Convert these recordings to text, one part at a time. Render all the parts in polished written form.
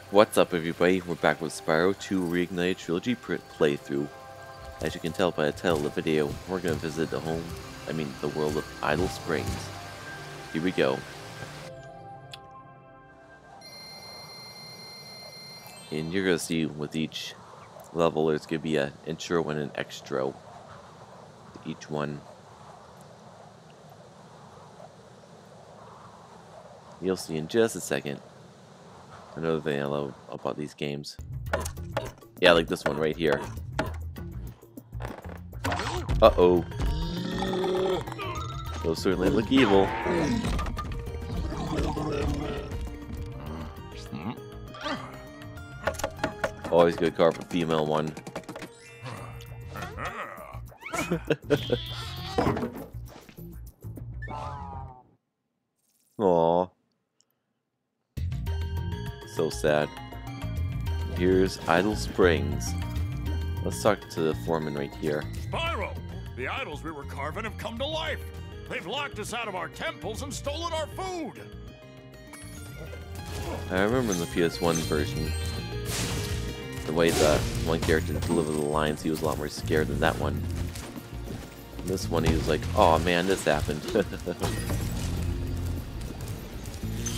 What's up, everybody? We're back with Spyro 2 Reignited Trilogy playthrough. As you can tell by the title of the video, we're going to visit the world of Idle Springs. Here we go. And you're going to see with each level there's going to be an intro and an extra to each one. You'll see in just a second. Another thing I love about these games. Yeah, like this one right here. Uh-oh. Those certainly look evil. Always good card for female one. Aww. So sad. Here's Idle Springs. Let's talk to the foreman right here. Spyro! The idols we were carving have come to life! They've locked us out of our temples and stolen our food! I remember in the PS1 version, the way that one character delivered the lines, he was a lot more scared than that one. In this one, he was like, "Oh man, this happened."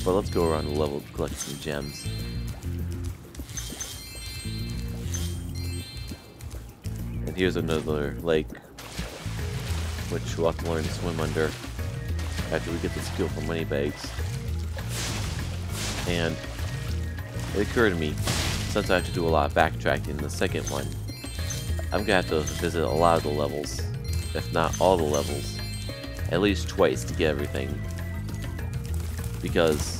But let's go around the level to collect some gems. And here's another lake, which we'll have to learn to swim under after we get the skill from Moneybags. And it occurred to me, since I have to do a lot of backtracking in the second one, I'm gonna have to visit a lot of the levels, if not all the levels, at least twice to get everything. Because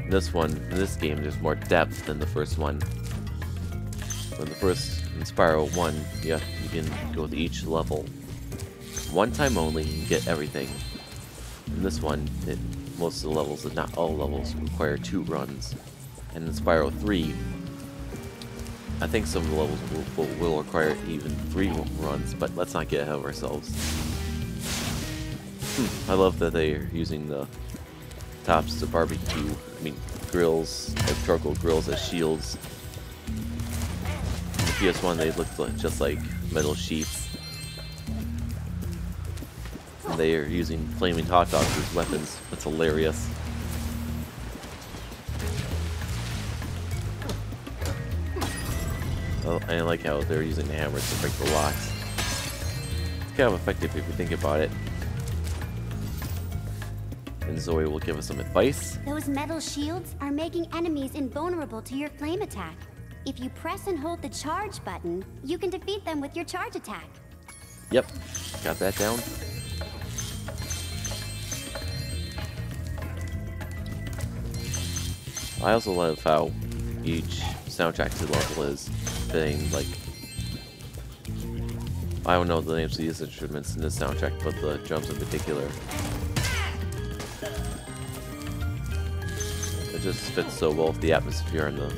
in this game, there's more depth than the first one. In Spyro 1, you can go to each level one time only and get everything. In this one, most of the levels, if not all levels, require 2 runs. And in Spyro 3, I think some of the levels will require even 3 runs, but let's not get ahead of ourselves. I love that they're using the tops to grills, like charcoal grills as shields. In the PS1 they looked just like metal sheets. And they are using flaming hot dogs as weapons. That's hilarious. Oh, I like how they're using the hammers to break the locks. It's kind of effective if you think about it. And Zoe will give us some advice. Those metal shields are making enemies invulnerable to your flame attack. If you press and hold the charge button, you can defeat them with your charge attack. Yep, got that down. I also love how each soundtrack to the level is fitting, like, I don't know the names of these instruments in this soundtrack, but the drums in particular. It just fits so well with the atmosphere and the...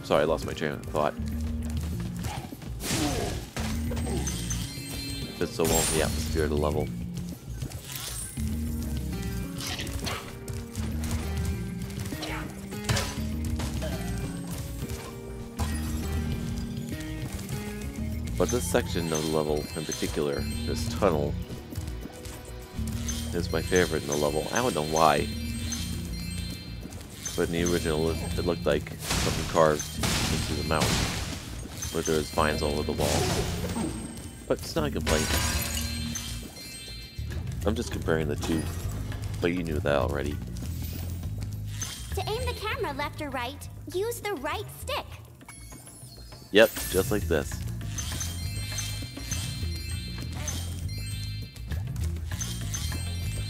Sorry, I lost my train of thought. It fits so well with the atmosphere of the level. But this section of the level in particular, this tunnel, is my favorite in the level. I don't know why. But in the original, it looked like something carved into the mountain, where there was vines all over the wall. But it's not a complaint. I'm just comparing the two, but you knew that already. To aim the camera left or right, use the right stick. Yep, just like this.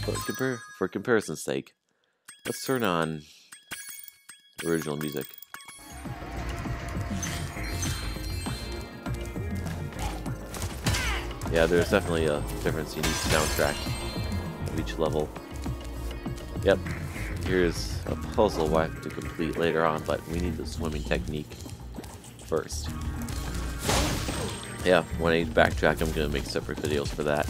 But for comparison's sake, let's turn on original music. Yeah, there's definitely a difference in each soundtrack of each level. Yep, here's a puzzle we'll have to complete later on, but we need the swimming technique first. Yeah, when I backtrack, I'm going to make separate videos for that.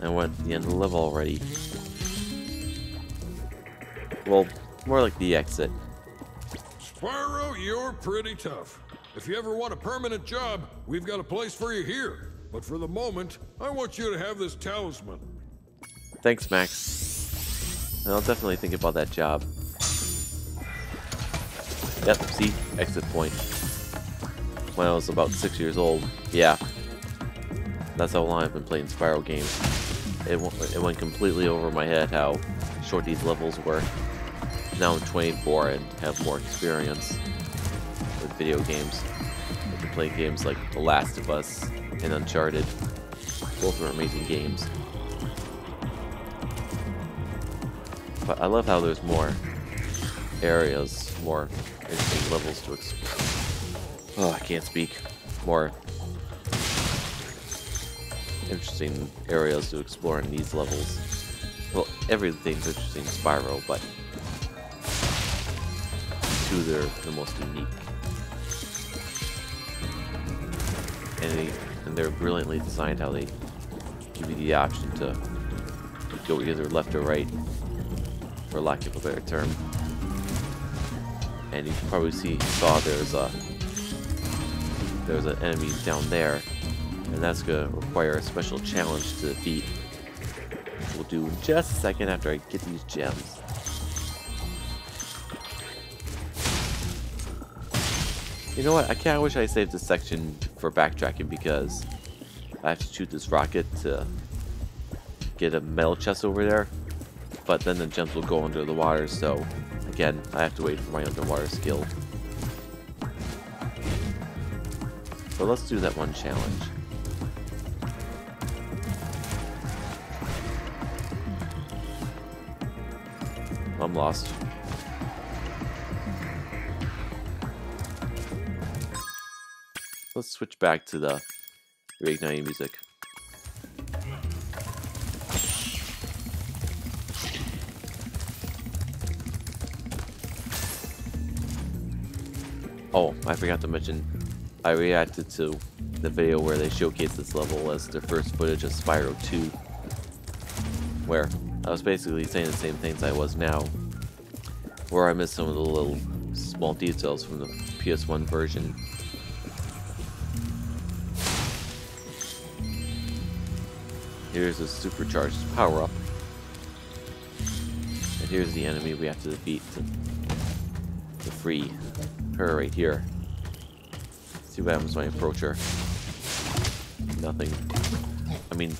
And we're at the end of the level already. Well, more like the exit. Spyro, you're pretty tough. If you ever want a permanent job, we've got a place for you here. But for the moment, I want you to have this talisman. Thanks, Max. And I'll definitely think about that job. Yep, see? Exit point. When I was about 6 years old. Yeah. That's how long I've been playing Spyro games. It went completely over my head how short these levels were. Now I'm 24 and have more experience with video games. I've been playing games like The Last of Us and Uncharted. Both are amazing games. But I love how there's more areas, more interesting levels to explore. Oh, I can't speak. More interesting areas to explore in these levels. Well, everything's interesting in Spyro, but two, they're the most unique. And they're brilliantly designed how they give you the option to go either left or right, for lack of a better term. And you can probably saw there's an enemy down there, and that's gonna require a special challenge to defeat, which we'll do in just a second after I get these gems. You know what? I kinda wish I saved this section for backtracking because I have to shoot this rocket to get a metal chest over there, but then the gems will go under the water, so again, I have to wait for my underwater skill. But let's do that one challenge. I'm lost. Let's switch back to the Reignited music. Oh, I forgot to mention, I reacted to the video where they showcased this level as their first footage of Spyro 2, where I was basically saying the same things I was now, where I missed some of the little small details from the PS1 version. Here's a supercharged power-up, and here's the enemy we have to defeat to free her right here. See what happens when I approach her. Nothing. I mean,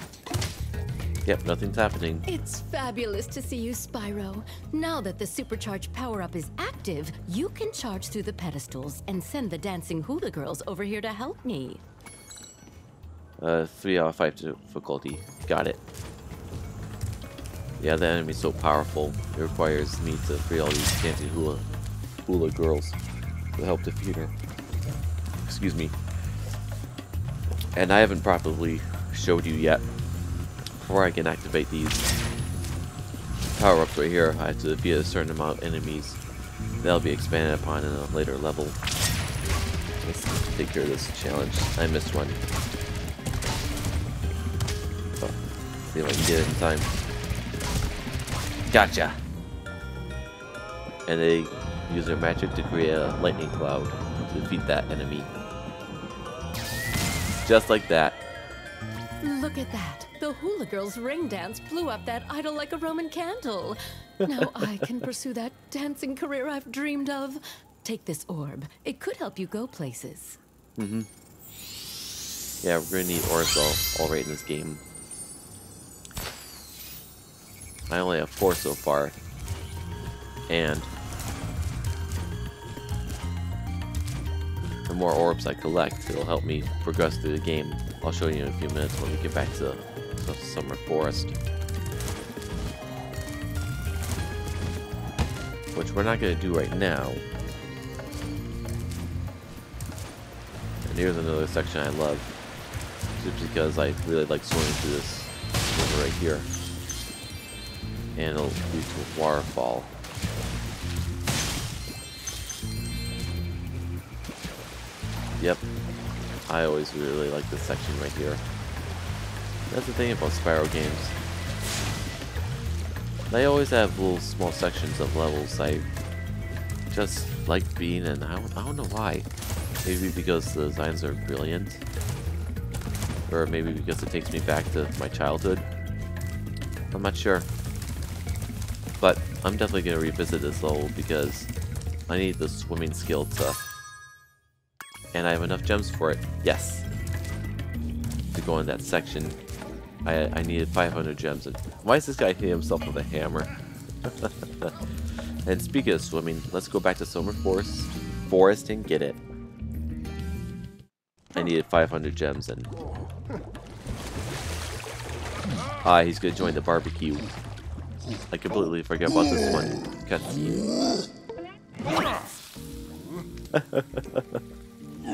yep, nothing's happening. It's fabulous to see you, Spyro. Now that the supercharged power-up is active, you can charge through the pedestals and send the dancing hula girls over here to help me. 3 out of 5 difficulty. Got it. Yeah, the enemy's so powerful, it requires me to free all these dancing hula girls to help defeat her. Excuse me. And I haven't properly showed you yet. Before I can activate these power-ups right here, I have to defeat a certain amount of enemies. That'll be expanded upon in a later level. Let's take care of this challenge. I missed one. Oh, see if I can get it in time. Gotcha! And they use their magic to create a lightning cloud to defeat that enemy. Just like that. Look at that. The hula girl's ring dance blew up that idol like a Roman candle. Now I can pursue that dancing career I've dreamed of. Take this orb. It could help you go places. Mm-hmm. Yeah, we're gonna need orbs all right in this game. I only have 4 so far. And the more orbs I collect, it'll help me progress through the game. I'll show you in a few minutes when we get back to the summer forest. Which we're not going to do right now. And here's another section I love. Just because I really like swimming through this river right here. And it'll lead to a waterfall. Yep, I always really like this section right here. That's the thing about Spyro games. They always have little small sections of levels I just like being in. I don't know why. Maybe because the designs are brilliant. Or maybe because it takes me back to my childhood. I'm not sure. But I'm definitely going to revisit this level because I need the swimming skill to... And I have enough gems for it. Yes. To go in that section. I needed 500 gems. And why is this guy hitting himself with a hammer? And speaking of swimming, let's go back to Summer Forest and get it. I needed 500 gems and... he's gonna join the barbecue. I completely forgot about this one cutscene.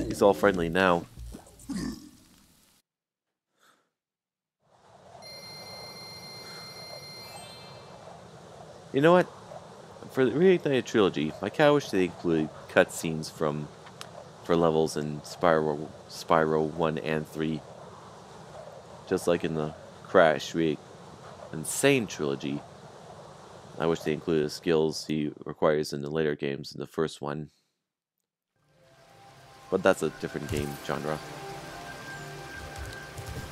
He's all friendly now. You know what? For the Reignited Trilogy, I kinda wish they included cutscenes for levels in Spyro 1 and 3. Just like in the Crash Insane Trilogy. I wish they included the skills he requires in the later games in the first one. But that's a different game genre.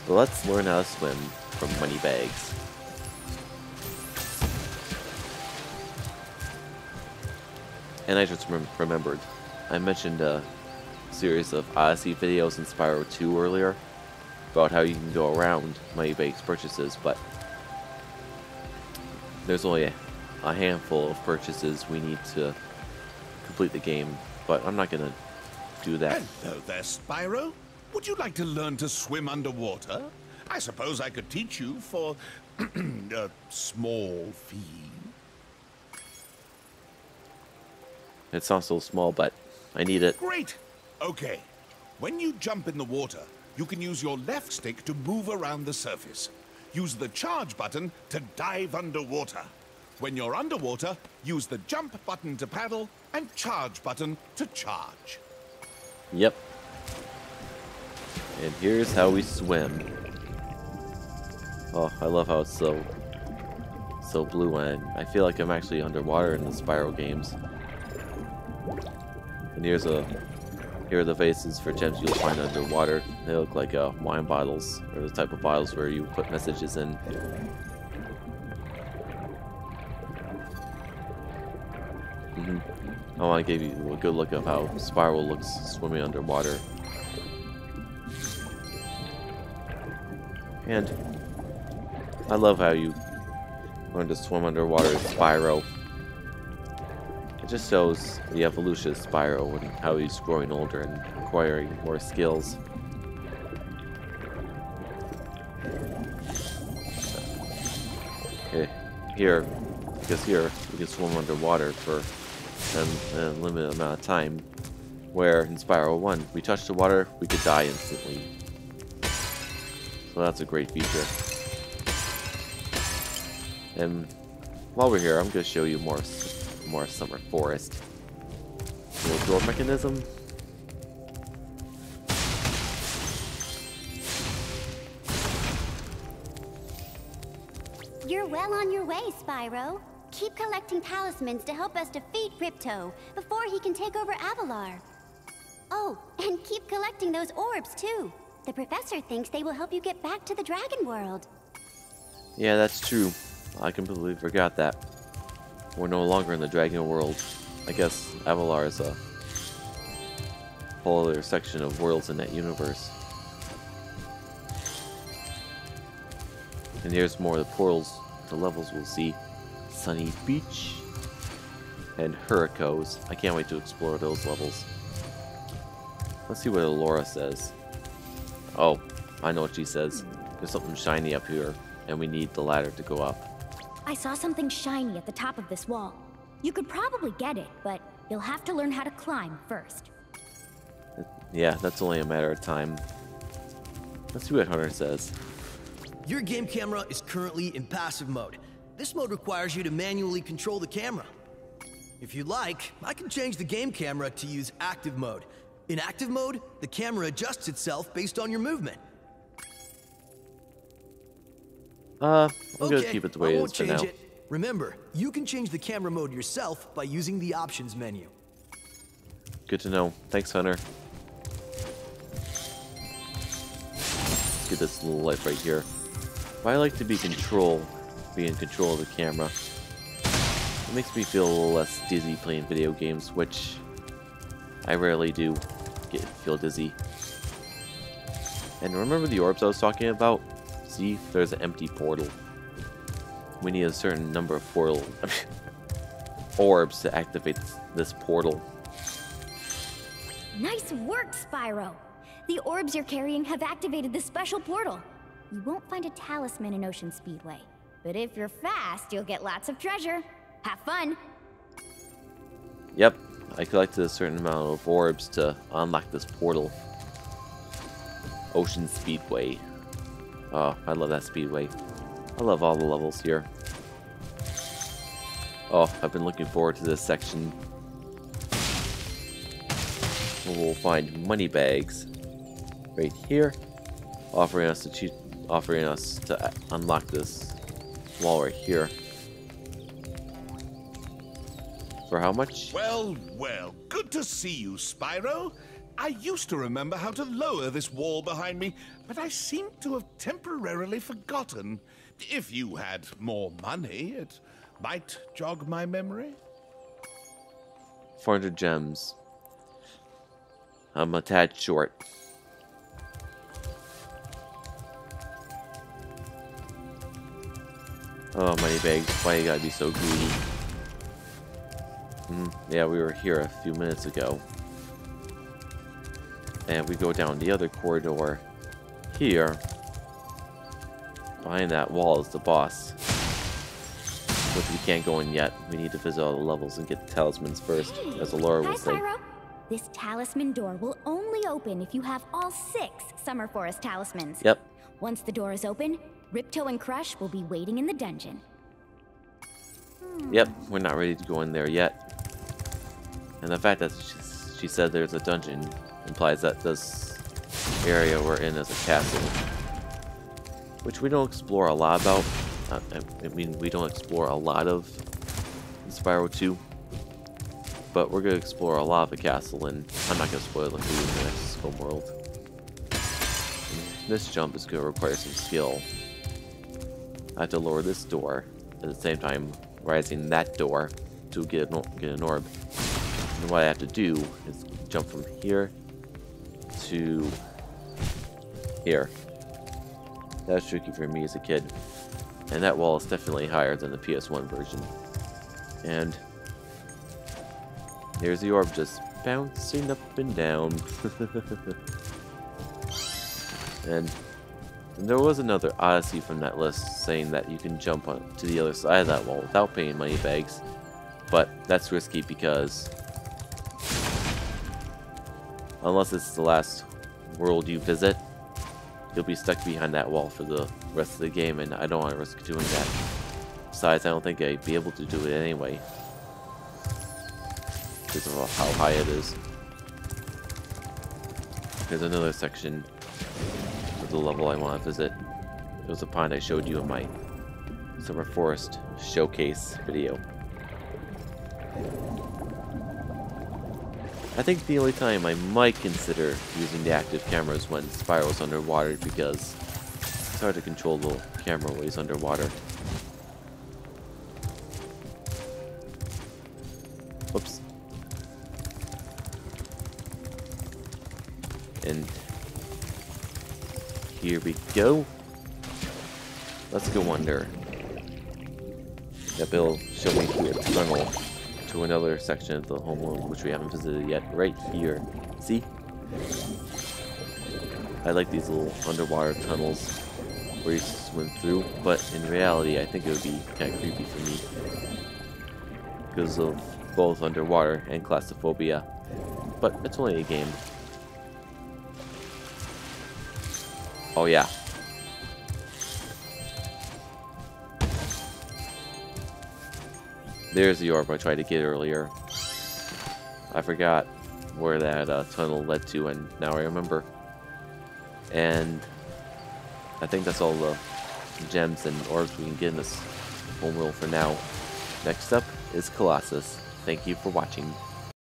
So let's learn how to swim from Moneybags. And I just remembered, I mentioned a series of Odyssey videos in Spyro 2 earlier about how you can go around Moneybags purchases, but there's only a handful of purchases we need to complete the game, but I'm not going to do that. Hello there, Spyro. Would you like to learn to swim underwater? I suppose I could teach you for a small fee. It's not so small, but I need it. Great. Okay. When you jump in the water, you can use your left stick to move around the surface. Use the charge button to dive underwater. When you're underwater, use the jump button to paddle and charge button to charge. Yep. And here's how we swim. Oh, I love how it's so blue, and I feel like I'm actually underwater in the Spyro games. And here are the vases for gems you'll find underwater. They look like wine bottles, or the type of bottles where you put messages in. I want to give you a good look of how Spyro looks swimming underwater. And I love how you learn to swim underwater in Spyro. It just shows the evolution of Spyro and how he's growing older and acquiring more skills. Okay, here we can swim underwater for a limited amount of time, where in Spyro 1, we touch the water, we could die instantly. So that's a great feature. And while we're here, I'm going to show you more Summer Forest. Little door mechanism. You're well on your way, Spyro. Keep collecting talismans to help us defeat Ripto before he can take over Avalar. Oh, and keep collecting those orbs too. The professor thinks they will help you get back to the Dragon World. Yeah, that's true. I completely forgot that. We're no longer in the Dragon World. I guess Avalar is a whole other section of worlds in that universe. And here's more of the portals, the levels we'll see. Sunny Beach and Hurricanes. I can't wait to explore those levels. Let's see what Elora says. Oh, I know what she says. There's something shiny up here, and we need the ladder to go up. I saw something shiny at the top of this wall. You could probably get it, but you'll have to learn how to climb first. Yeah, that's only a matter of time. Let's see what Hunter says. Your game camera is currently in passive mode. This mode requires you to manually control the camera. If you'd like, I can change the game camera to use active mode. In active mode, the camera adjusts itself based on your movement. I'm gonna Okay, keep it the way I it won't is for change now. it. Remember, you can change the camera mode yourself by using the options menu. Good to know. Thanks, Hunter. Let's get this little light right here. I like to be in control of the camera. It makes me feel a little less dizzy playing video games, which I rarely do feel dizzy. And remember the orbs I was talking about? See, there's an empty portal. We need a certain number of orbs to activate this portal. Nice work, Spyro! The orbs you're carrying have activated this special portal. You won't find a talisman in Ocean Speedway, but if you're fast, you'll get lots of treasure. Have fun! Yep, I collected a certain amount of orbs to unlock this portal. Ocean Speedway. Oh, I love that speedway. I love all the levels here. Oh, I've been looking forward to this section. We'll find money bags right here, offering us to unlock this wall right here. For how much? Well, well, good to see you, Spyro. I used to remember how to lower this wall behind me, but I seem to have temporarily forgotten. If you had more money, it might jog my memory. 400 gems. I'm a tad short. Oh, money bags. Why you gotta be so greedy? Yeah, we were here a few minutes ago. And we go down the other corridor here. Behind that wall is the boss, which we can't go in yet. We need to visit all the levels and get the talismans first, as Laura Hi, will say. Spyro. This talisman door will only open if you have all 6 Summer Forest talismans. Yep. Once the door is open, Ripto and Crush will be waiting in the dungeon. Yep, we're not ready to go in there yet. And the fact that she said there's a dungeon implies that this area we're in is a castle, which we don't explore a lot about. I mean, we don't explore a lot of in Spyro 2, but we're going to explore a lot of the castle, and I'm not going to spoil it for you in the next home world. And this jump is going to require some skill. I have to lower this door, at the same time rising that door to get an orb. And what I have to do is jump from here to here. That was tricky for me as a kid. And that wall is definitely higher than the PS1 version. And there's the orb just bouncing up and down. And there was another odyssey from that list saying that you can jump to the other side of that wall without paying money bags. But that's risky because unless it's the last world you visit, you'll be stuck behind that wall for the rest of the game, and I don't want to risk doing that. Besides, I don't think I'd be able to do it anyway, because of how high it is. There's another section of the level I want to visit. It was a pond I showed you in my Summer Forest showcase video. I think the only time I might consider using the active camera is when Spyro's underwater, because it's hard to control the camera while he's underwater. Oops. And here we go. Let's go under. Yep, it'll show me through a tunnel to another section of the homeworld which we haven't visited yet, right here. See? I like these little underwater tunnels where you swim through, but in reality I think it would be kind of creepy for me because of both underwater and claustrophobia, but it's only a game. Oh yeah. There's the orb I tried to get earlier. I forgot where that tunnel led to, and now I remember. And I think that's all the gems and orbs we can get in this home world for now. Next up is Colossus. Thank you for watching.